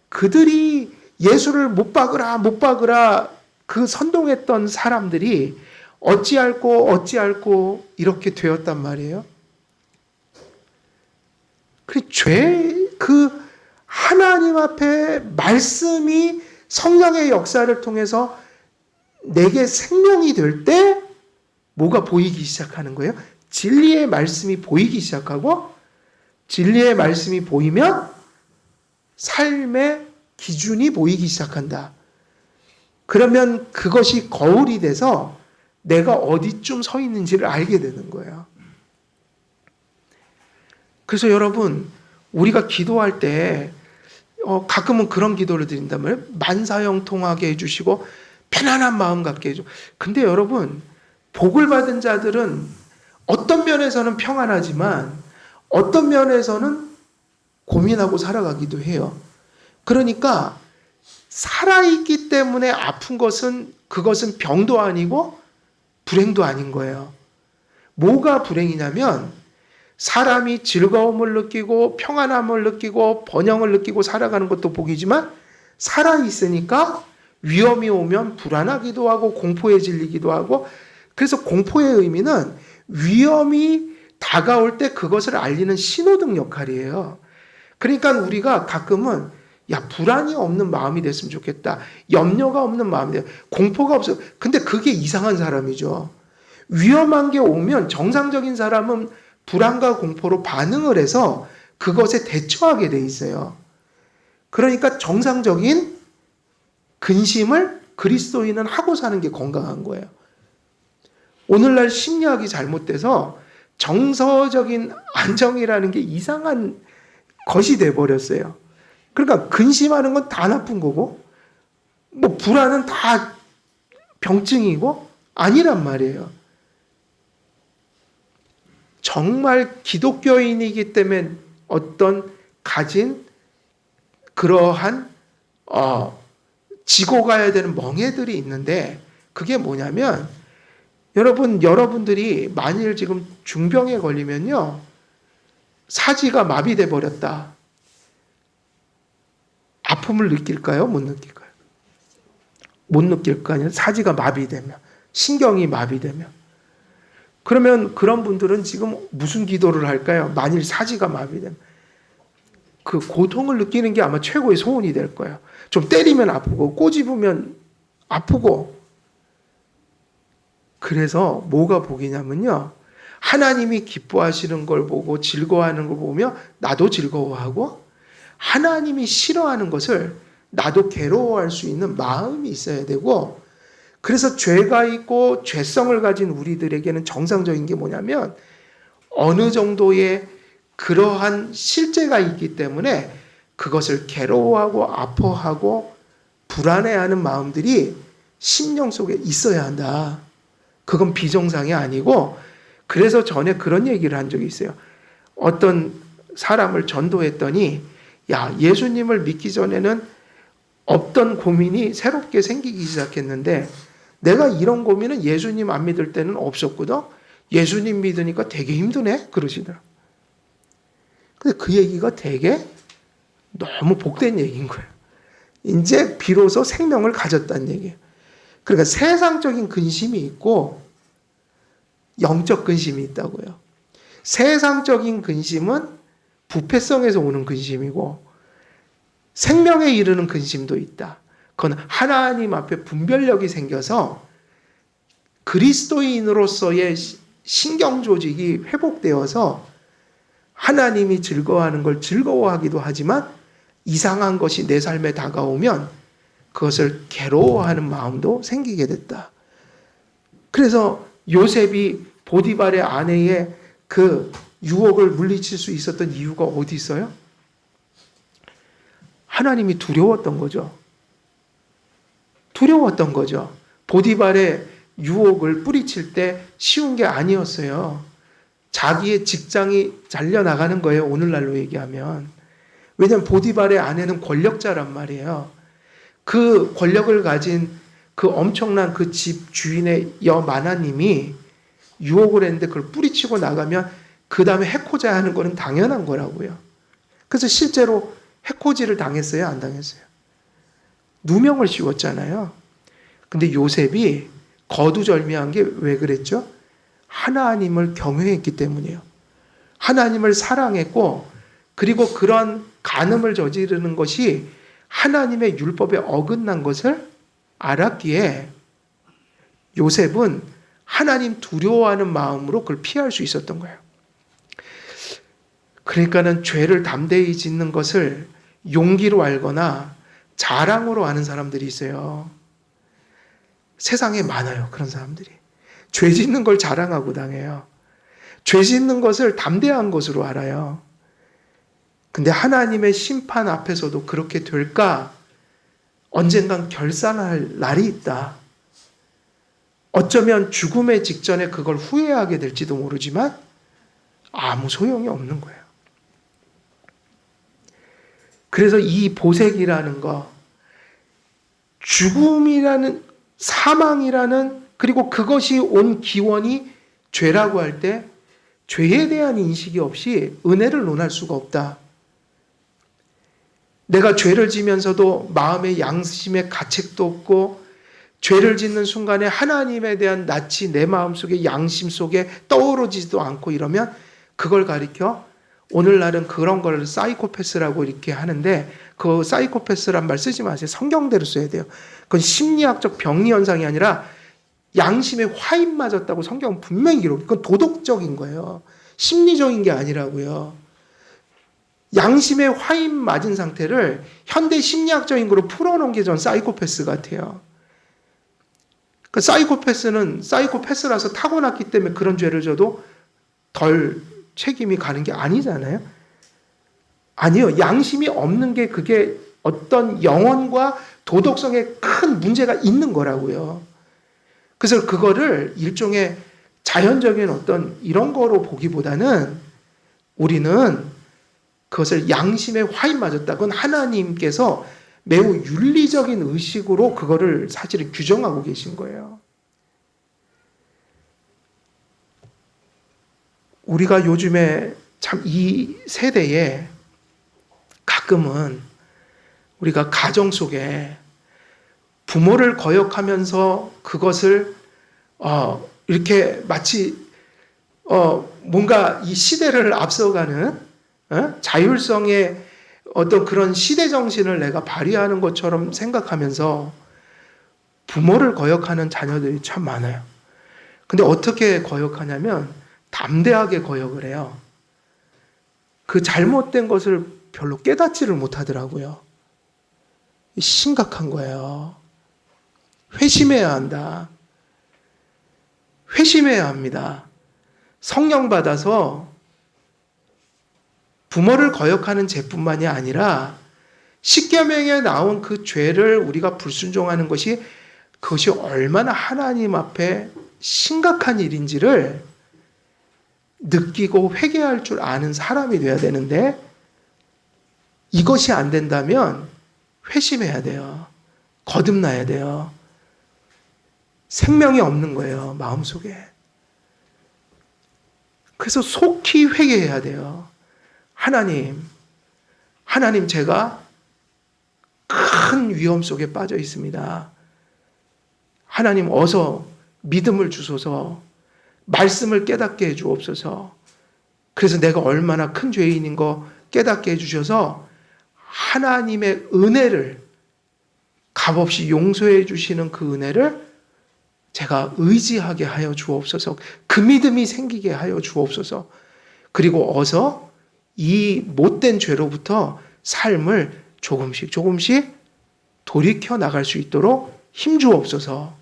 그들이 예수를 못 박으라 그 선동했던 사람들이 어찌할꼬 이렇게 되었단 말이에요. 그 하나님 앞에 말씀이 성령의 역사를 통해서 내게 생명이 될 때 뭐가 보이기 시작하는 거예요? 진리의 말씀이 보이기 시작하고 진리의 말씀이 보이면 삶의 기준이 보이기 시작한다. 그러면 그것이 거울이 돼서 내가 어디쯤 서 있는지를 알게 되는 거예요. 그래서 여러분, 우리가 기도할 때 가끔은 그런 기도를 드린다면 만사형통하게 해주시고 편안한 마음 갖게 해줘. 근데 여러분, 복을 받은 자들은 어떤 면에서는 평안하지만 어떤 면에서는 고민하고 살아가기도 해요. 그러니까 살아있기 때문에 아픈 그것은 병도 아니고 불행도 아닌 거예요. 뭐가 불행이냐면 사람이 즐거움을 느끼고 평안함을 느끼고 번영을 느끼고 살아가는 것도 복이지만 살아있으니까 위험이 오면 불안하기도 하고 공포에 질리기도 하고, 그래서 공포의 의미는 위험이 다가올 때 그것을 알리는 신호등 역할이에요. 그러니까 우리가 가끔은 불안이 없는 마음이 됐으면 좋겠다. 염려가 없는 마음이 돼. 공포가 없어. 근데 그게 이상한 사람이죠. 위험한 게 오면 정상적인 사람은 불안과 공포로 반응을 해서 그것에 대처하게 돼 있어요. 그러니까 정상적인 근심을 그리스도인은 하고 사는 게 건강한 거예요. 오늘날 심리학이 잘못돼서 정서적인 안정이라는 게 이상한 것이 돼버렸어요. 그러니까 근심하는 건 다 나쁜 거고 불안은 다 병증이고 아니란 말이에요. 정말 기독교인이기 때문에 어떤 가진 그러한 지고 가야 되는 멍해들이 있는데, 그게 뭐냐면 여러분들이 만일 지금 중병에 걸리면요, 사지가 마비돼 버렸다. 아픔을 느낄까요? 못 느낄까요? 못 느낄 거 아니에요. 사지가 마비되면, 신경이 마비되면. 그러면 그런 분들은 지금 무슨 기도를 할까요? 만일 사지가 마비되면. 그 고통을 느끼는 게 아마 최고의 소원이 될 거예요. 좀 때리면 아프고 꼬집으면 아프고. 그래서 뭐가 복이냐면요, 하나님이 기뻐하시는 걸 보고 즐거워하는 걸 보며 나도 즐거워하고, 하나님이 싫어하는 것을 나도 괴로워할 수 있는 마음이 있어야 되고, 그래서 죄가 있고 죄성을 가진 우리들에게는 정상적인 게 뭐냐면 어느 정도의 그러한 실제가 있기 때문에 그것을 괴로워하고 아파하고 불안해하는 마음들이 심령 속에 있어야 한다. 그건 비정상이 아니고, 그래서 전에 그런 얘기를 한 적이 있어요. 어떤 사람을 전도했더니 예수님을 믿기 전에는 없던 고민이 새롭게 생기기 시작했는데 내가 이런 고민은 예수님 안 믿을 때는 없었거든. 예수님 믿으니까 되게 힘드네 그러시더라. 근데 그 얘기가 되게 너무 복된 얘기인 거예요. 이제 비로소 생명을 가졌다는 얘기예요. 그러니까 세상적인 근심이 있고 영적 근심이 있다고요. 세상적인 근심은 부패성에서 오는 근심이고 생명에 이르는 근심도 있다. 그건 하나님 앞에 분별력이 생겨서 그리스도인으로서의 신경 조직이 회복되어서 하나님이 즐거워하는 걸 즐거워하기도 하지만 이상한 것이 내 삶에 다가오면 그것을 괴로워하는 마음도 생기게 됐다. 그래서 요셉이 보디발의 아내의 그 유혹을 물리칠 수 있었던 이유가 어디 있어요? 하나님이 두려웠던 거죠. 두려웠던 거죠. 보디발의 유혹을 뿌리칠 때 쉬운 게 아니었어요. 자기의 직장이 잘려나가는 거예요. 오늘날로 얘기하면. 왜냐하면 보디발의 아내는 권력자란 말이에요. 그 권력을 가진 그 엄청난 그 집 주인의 여마나님이 유혹을 했는데 그걸 뿌리치고 나가면 그 다음에 해코자 하는 거는 당연한 거라고요. 그래서 실제로 해코지를 당했어요? 안 당했어요? 누명을 씌웠잖아요. 근데 요셉이 거두절미한 게 왜 그랬죠? 하나님을 경외했기 때문이에요. 하나님을 사랑했고, 그리고 그런 간음을 저지르는 것이 하나님의 율법에 어긋난 것을 알았기에 요셉은 하나님 두려워하는 마음으로 그걸 피할 수 있었던 거예요. 그러니까는 죄를 담대히 짓는 것을 용기로 알거나 자랑으로 아는 사람들이 있어요. 세상에 많아요, 그런 사람들이. 죄 짓는 걸 자랑하고 당해요. 죄 짓는 것을 담대한 것으로 알아요. 근데 하나님의 심판 앞에서도 그렇게 될까? 언젠간 결산할 날이 있다. 어쩌면 죽음의 직전에 그걸 후회하게 될지도 모르지만 아무 소용이 없는 거예요. 그래서 이 보색이라는 거, 죽음이라는, 사망이라는, 그리고 그것이 온 기원이 죄라고 할 때 죄에 대한 인식이 없이 은혜를 논할 수가 없다. 내가 죄를 지면서도 마음의 양심의 가책도 없고, 죄를 짓는 순간에 하나님에 대한 낯이 내 마음속에 양심 속에 떠오르지도 않고 이러면 그걸 가리켜 오늘날은 그런 걸 사이코패스라고 이렇게 하는데, 그 사이코패스란 말 쓰지 마세요. 성경대로 써야 돼요. 그건 심리학적 병리 현상이 아니라 양심에 화인 맞았다고 성경은 분명히 기록해요. 그건 도덕적인 거예요. 심리적인 게 아니라고요. 양심에 화인 맞은 상태를 현대 심리학적인 거로 풀어놓은 게 전 사이코패스 같아요. 그 사이코패스는 사이코패스라서 타고났기 때문에 그런 죄를 져도 덜 책임이 가는 게 아니잖아요. 아니요. 양심이 없는 게 그게 어떤 영혼과 도덕성에 큰 문제가 있는 거라고요. 그래서 그거를 일종의 자연적인 어떤 이런 거로 보기보다는 우리는 그것을 양심에 화인 맞았다. 그건 하나님께서 매우 윤리적인 의식으로 그거를 사실은 규정하고 계신 거예요. 우리가 요즘에 참 이 세대에 가끔은 우리가 가정 속에 부모를 거역하면서 그것을 이렇게 마치 뭔가 이 시대를 앞서가는 자율성의 어떤 그런 시대 정신을 내가 발휘하는 것처럼 생각하면서 부모를 거역하는 자녀들이 참 많아요. 근데 어떻게 거역하냐면 담대하게 거역을 해요. 그 잘못된 것을 별로 깨닫지를 못하더라고요. 심각한 거예요. 회심해야 한다. 회심해야 합니다. 성령 받아서 부모를 거역하는 죄뿐만이 아니라 십계명에 나온 그 죄를 우리가 불순종하는 것이 그것이 얼마나 하나님 앞에 심각한 일인지를 느끼고 회개할 줄 아는 사람이 돼야 되는데 이것이 안 된다면 회심해야 돼요. 거듭나야 돼요. 생명이 없는 거예요, 마음속에. 그래서 속히 회개해야 돼요. 하나님 제가 큰 위험 속에 빠져 있습니다. 하나님 어서 믿음을 주소서, 말씀을 깨닫게 해주옵소서. 그래서 내가 얼마나 큰 죄인인 거 깨닫게 해주셔서 하나님의 은혜를 값없이 용서해 주시는 그 은혜를 제가 의지하게 하여 주옵소서. 그 믿음이 생기게 하여 주옵소서. 그리고 어서 이 못된 죄로부터 삶을 조금씩 돌이켜 나갈 수 있도록 힘주옵소서.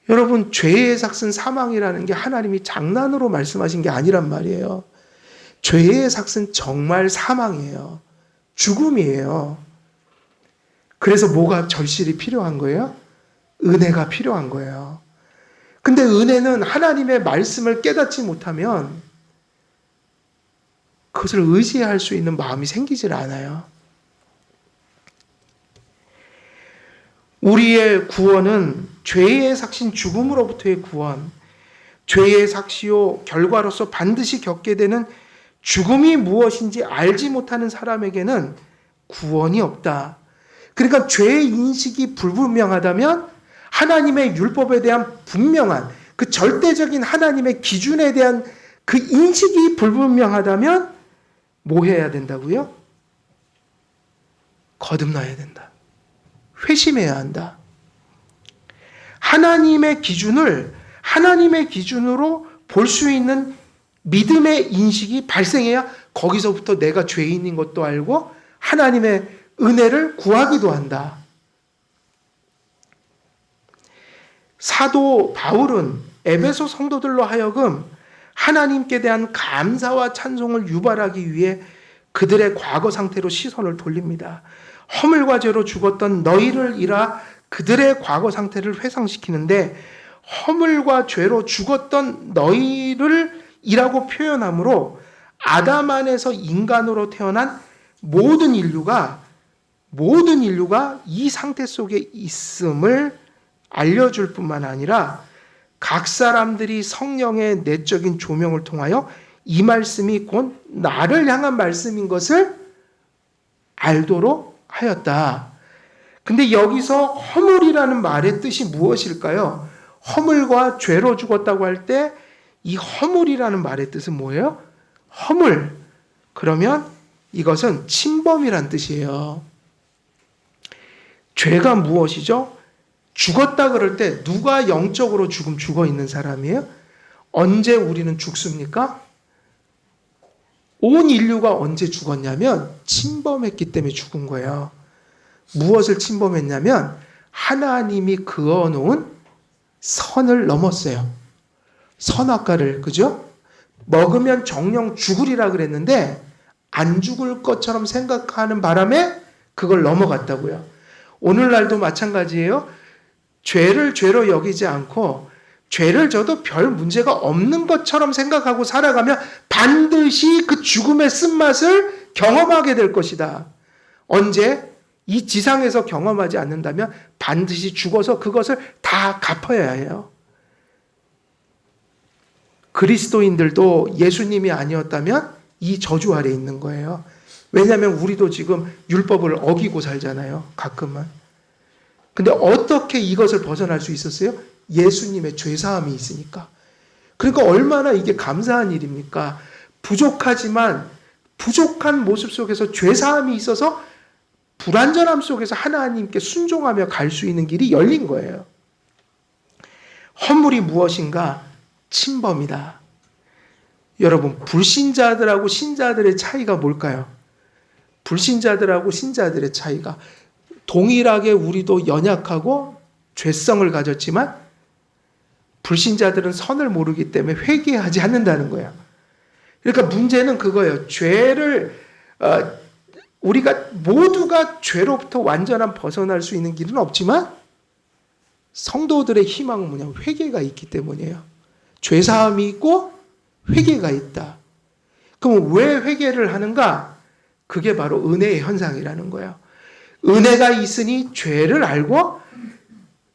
여러분, 죄의 삭은 사망이라는 게 하나님이 장난으로 말씀하신 게 아니란 말이에요. 죄의 삭은 정말 사망이에요. 죽음이에요. 그래서 뭐가 절실히 필요한 거예요? 은혜가 필요한 거예요. 근데 은혜는 하나님의 말씀을 깨닫지 못하면 그것을 의지할 수 있는 마음이 생기질 않아요. 우리의 구원은 죄의 삭신 죽음으로부터의 구원, 죄의 삭시요 결과로서 반드시 겪게 되는 죽음이 무엇인지 알지 못하는 사람에게는 구원이 없다. 그러니까 죄의 인식이 불분명하다면 하나님의 율법에 대한 분명한 그 절대적인 하나님의 기준에 대한 그 인식이 불분명하다면 뭐 해야 된다고요? 거듭나야 된다. 회심해야 한다. 하나님의 기준을 하나님의 기준으로 볼 수 있는 믿음의 인식이 발생해야 거기서부터 내가 죄인인 것도 알고 하나님의 은혜를 구하기도 한다. 사도 바울은 에베소 성도들로 하여금 하나님께 대한 감사와 찬송을 유발하기 위해 그들의 과거 상태로 시선을 돌립니다. 허물과 죄로 죽었던 너희를 이라 그들의 과거 상태를 회상시키는데 허물과 죄로 죽었던 너희를 이라고 표현하므로 아담 안에서 인간으로 태어난 모든 인류가 이 상태 속에 있음을 알려줄 뿐만 아니라 각 사람들이 성령의 내적인 조명을 통하여 이 말씀이 곧 나를 향한 말씀인 것을 알도록 하였다. 근데 여기서 허물이라는 말의 뜻이 무엇일까요? 허물과 죄로 죽었다고 할 때 이 허물이라는 말의 뜻은 뭐예요? 허물. 그러면 이것은 침범이란 뜻이에요. 죄가 무엇이죠? 죽었다 그럴 때 누가 영적으로 죽어 있는 사람이에요? 언제 우리는 죽습니까? 온 인류가 언제 죽었냐면 침범했기 때문에 죽은 거예요. 무엇을 침범했냐면 하나님이 그어놓은 선을 넘었어요. 선악과를, 그죠? 먹으면 정령 죽으리라 그랬는데 안 죽을 것처럼 생각하는 바람에 그걸 넘어갔다고요. 오늘날도 마찬가지예요. 죄를 죄로 여기지 않고 죄를 져도 별 문제가 없는 것처럼 생각하고 살아가면 반드시 그 죽음의 쓴맛을 경험하게 될 것이다. 언제? 이 지상에서 경험하지 않는다면 반드시 죽어서 그것을 다 갚아야 해요. 그리스도인들도 예수님이 아니었다면 이 저주 아래에 있는 거예요. 왜냐하면 우리도 지금 율법을 어기고 살잖아요. 가끔은. 근데 어떻게 이것을 벗어날 수 있었어요? 예수님의 죄사함이 있으니까. 그러니까 얼마나 이게 감사한 일입니까? 부족하지만 부족한 모습 속에서 죄사함이 있어서 불완전함 속에서 하나님께 순종하며 갈 수 있는 길이 열린 거예요. 허물이 무엇인가? 침범이다. 여러분, 불신자들하고 신자들의 차이가 뭘까요? 불신자들하고 신자들의 차이가 동일하게 우리도 연약하고 죄성을 가졌지만 불신자들은 선을 모르기 때문에 회개하지 않는다는 거예요. 그러니까 문제는 그거예요. 죄를 우리가 모두가 죄로부터 완전한 벗어날 수 있는 길은 없지만 성도들의 희망은 뭐냐면 회개가 있기 때문이에요. 죄사함이 있고 회개가 있다. 그럼 왜 회개를 하는가? 그게 바로 은혜의 현상이라는 거예요. 은혜가 있으니 죄를 알고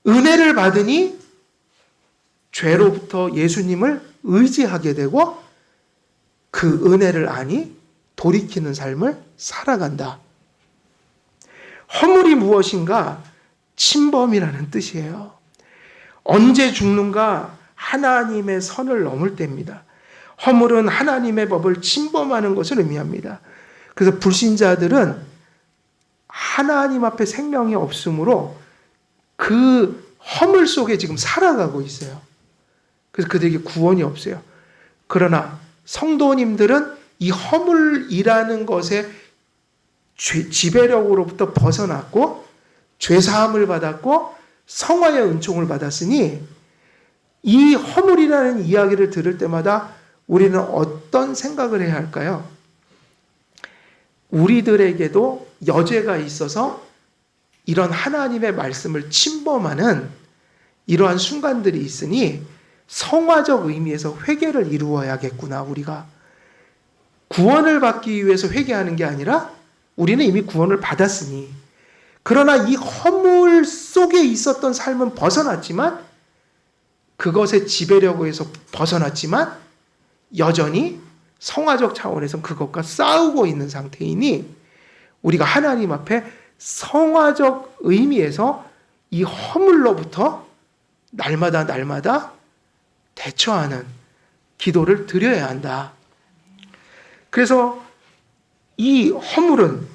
은혜를 받으니 죄로부터 예수님을 의지하게 되고 그 은혜를 아니 돌이키는 삶을 살아간다. 허물이 무엇인가? 침범이라는 뜻이에요. 언제 죽는가? 하나님의 선을 넘을 때입니다. 허물은 하나님의 법을 침범하는 것을 의미합니다. 그래서 불신자들은 하나님 앞에 생명이 없으므로 그 허물 속에 지금 살아가고 있어요. 그래서 그들에게 구원이 없어요. 그러나 성도님들은 이 허물이라는 것의 지배력으로부터 벗어났고 죄사함을 받았고 성화의 은총을 받았으니 이 허물이라는 이야기를 들을 때마다 우리는 어떤 생각을 해야 할까요? 우리들에게도 여죄가 있어서 이런 하나님의 말씀을 침범하는 이러한 순간들이 있으니 성화적 의미에서 회개를 이루어야겠구나. 우리가 구원을 받기 위해서 회개하는 게 아니라 우리는 이미 구원을 받았으니, 그러나 이 허물 속에 있었던 삶은 벗어났지만, 그것의 지배력에서 해서 벗어났지만 여전히 성화적 차원에서 그것과 싸우고 있는 상태이니, 우리가 하나님 앞에 성화적 의미에서 이 허물로부터 날마다 대처하는 기도를 드려야 한다. 그래서 이 허물은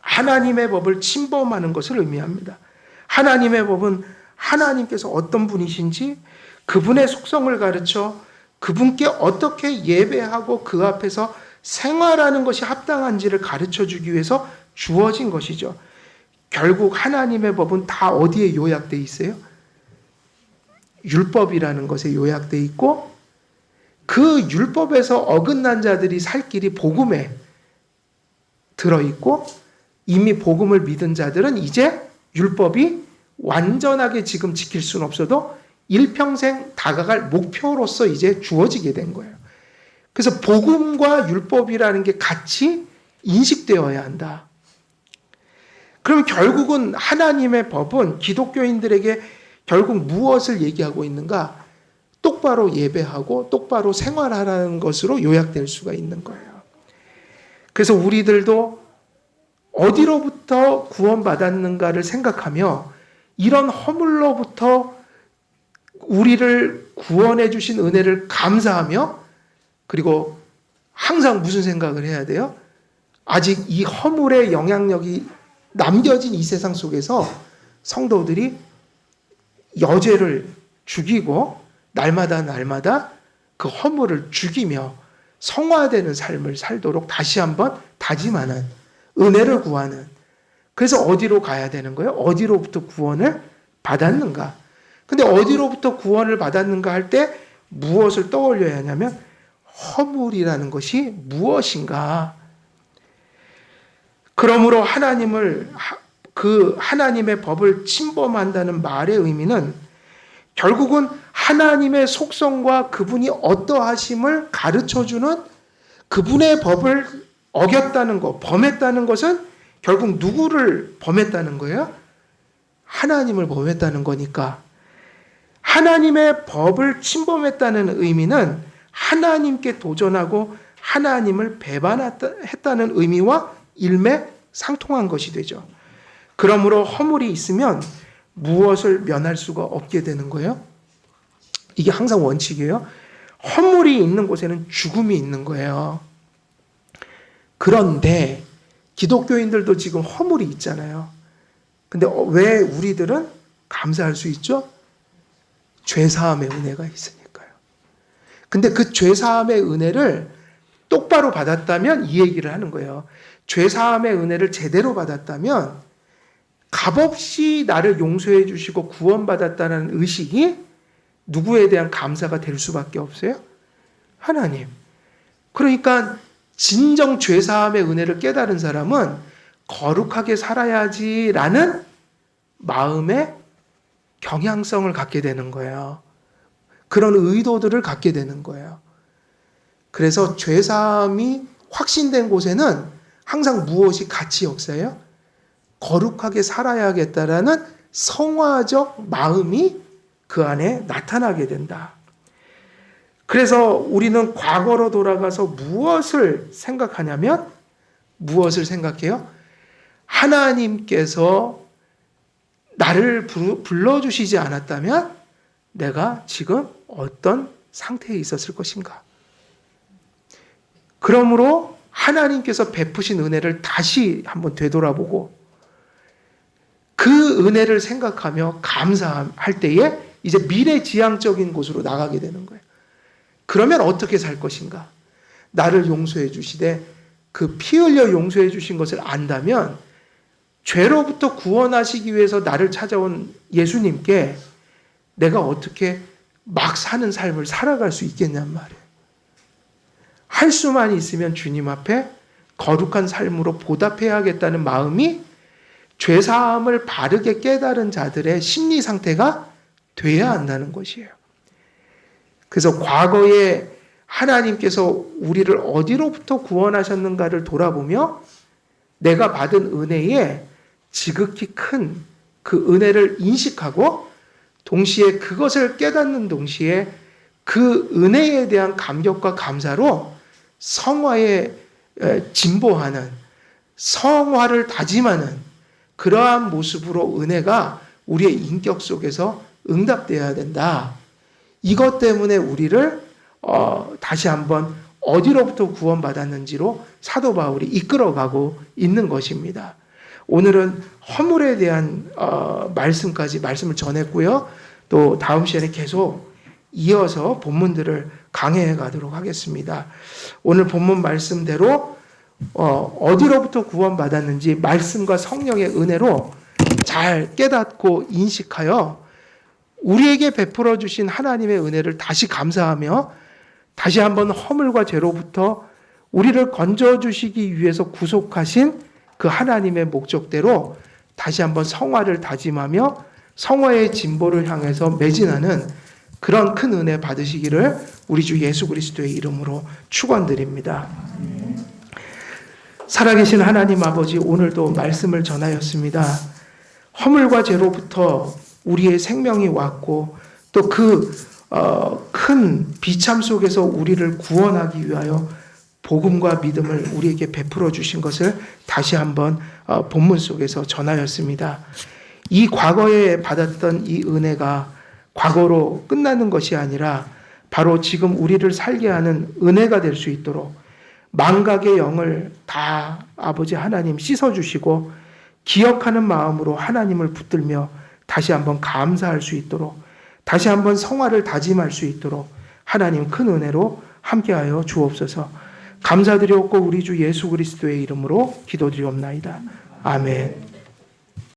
하나님의 법을 침범하는 것을 의미합니다. 하나님의 법은 하나님께서 어떤 분이신지, 그분의 속성을 가르쳐 그분께 어떻게 예배하고 그 앞에서 생활하는 것이 합당한지를 가르쳐 주기 위해서 주어진 것이죠. 결국 하나님의 법은 다 어디에 요약되어 있어요? 율법이라는 것에 요약되어 있고, 그 율법에서 어긋난 자들이 살 길이 복음에 들어있고, 이미 복음을 믿은 자들은 이제 율법이 완전하게 지금 지킬 수는 없어도 일평생 다가갈 목표로서 이제 주어지게 된 거예요. 그래서 복음과 율법이라는 게 같이 인식되어야 한다. 그럼 결국은 하나님의 법은 기독교인들에게 결국 무엇을 얘기하고 있는가? 똑바로 예배하고 똑바로 생활하라는 것으로 요약될 수가 있는 거예요. 그래서 우리들도 어디로부터 구원받았는가를 생각하며 이런 허물로부터 우리를 구원해 주신 은혜를 감사하며, 그리고 항상 무슨 생각을 해야 돼요? 아직 이 허물의 영향력이 남겨진 이 세상 속에서 성도들이 여죄를 죽이고 날마다 그 허물을 죽이며 성화되는 삶을 살도록 다시 한번 다짐하는, 은혜를 구하는. 그래서 어디로 가야 되는 거예요? 어디로부터 구원을 받았는가? 근데 어디로부터 구원을 받았는가 할 때 무엇을 떠올려야 하냐면, 허물이라는 것이 무엇인가? 그러므로 그 하나님의 법을 침범한다는 말의 의미는 결국은 하나님의 속성과 그분이 어떠하심을 가르쳐주는, 그분의 법을 어겼다는 것, 범했다는 것은 결국 누구를 범했다는 거예요? 하나님을 범했다는 거니까, 하나님의 법을 침범했다는 의미는 하나님께 도전하고 하나님을 배반했다는 의미와 일맥상통한 것이 되죠. 그러므로 허물이 있으면 무엇을 면할 수가 없게 되는 거예요? 이게 항상 원칙이에요. 허물이 있는 곳에는 죽음이 있는 거예요. 그런데 기독교인들도 지금 허물이 있잖아요. 근데 왜 우리들은 감사할 수 있죠? 죄사함의 은혜가 있으니까요. 근데 그 죄사함의 은혜를 똑바로 받았다면 이 얘기를 하는 거예요. 죄사함의 은혜를 제대로 받았다면 값없이 나를 용서해 주시고 구원받았다는 의식이 누구에 대한 감사가 될 수밖에 없어요? 하나님. 그러니까 진정 죄사함의 은혜를 깨달은 사람은 거룩하게 살아야지라는 마음의 경향성을 갖게 되는 거예요. 그런 의도들을 갖게 되는 거예요. 그래서 죄사함이 확신된 곳에는 항상 무엇이 같이 역사해요? 거룩하게 살아야겠다라는 성화적 마음이 그 안에 나타나게 된다. 그래서 우리는 과거로 돌아가서 무엇을 생각하냐면, 무엇을 생각해요? 하나님께서 나를 불러주시지 않았다면 내가 지금 어떤 상태에 있었을 것인가? 그러므로 하나님께서 베푸신 은혜를 다시 한번 되돌아보고 그 은혜를 생각하며 감사할 때에 이제 미래지향적인 곳으로 나가게 되는 거예요. 그러면 어떻게 살 것인가? 나를 용서해 주시되 그 피 흘려 용서해 주신 것을 안다면 죄로부터 구원하시기 위해서 나를 찾아온 예수님께 내가 어떻게 막 사는 삶을 살아갈 수 있겠냔 말이에요. 할 수만 있으면 주님 앞에 거룩한 삶으로 보답해야겠다는 마음이 죄사함을 바르게 깨달은 자들의 심리 상태가 돼야 한다는 것이에요. 그래서 과거에 하나님께서 우리를 어디로부터 구원하셨는가를 돌아보며 내가 받은 은혜에 지극히 큰 그 은혜를 인식하고 동시에 그것을 깨닫는 동시에 그 은혜에 대한 감격과 감사로 성화에 진보하는, 성화를 다짐하는 그러한 모습으로 은혜가 우리의 인격 속에서 응답되어야 된다. 이것 때문에 우리를 다시 한번 어디로부터 구원받았는지로 사도 바울이 이끌어가고 있는 것입니다. 오늘은 허물에 대한 말씀을 전했고요. 또 다음 시간에 계속 이어서 본문들을 강해해 가도록 하겠습니다. 오늘 본문 말씀대로 어디로부터 구원받았는지 말씀과 성령의 은혜로 잘 깨닫고 인식하여 우리에게 베풀어 주신 하나님의 은혜를 다시 감사하며 다시 한번 허물과 죄로부터 우리를 건져 주시기 위해서 구속하신 그 하나님의 목적대로 다시 한번 성화를 다짐하며 성화의 진보를 향해서 매진하는 그런 큰 은혜 받으시기를 우리 주 예수 그리스도의 이름으로 축원드립니다. 살아계신 하나님 아버지, 오늘도 말씀을 전하였습니다. 허물과 죄로부터 우리의 생명이 왔고 또 그 큰 비참 속에서 우리를 구원하기 위하여 복음과 믿음을 우리에게 베풀어 주신 것을 다시 한번 본문 속에서 전하였습니다. 이 과거에 받았던 이 은혜가 과거로 끝나는 것이 아니라 바로 지금 우리를 살게 하는 은혜가 될 수 있도록 망각의 영을 다 아버지 하나님 씻어주시고 기억하는 마음으로 하나님을 붙들며 다시 한번 감사할 수 있도록 다시 한번 성화를 다짐할 수 있도록 하나님 큰 은혜로 함께하여 주옵소서. 감사드렸고 우리 주 예수 그리스도의 이름으로 기도드리옵나이다. 아멘.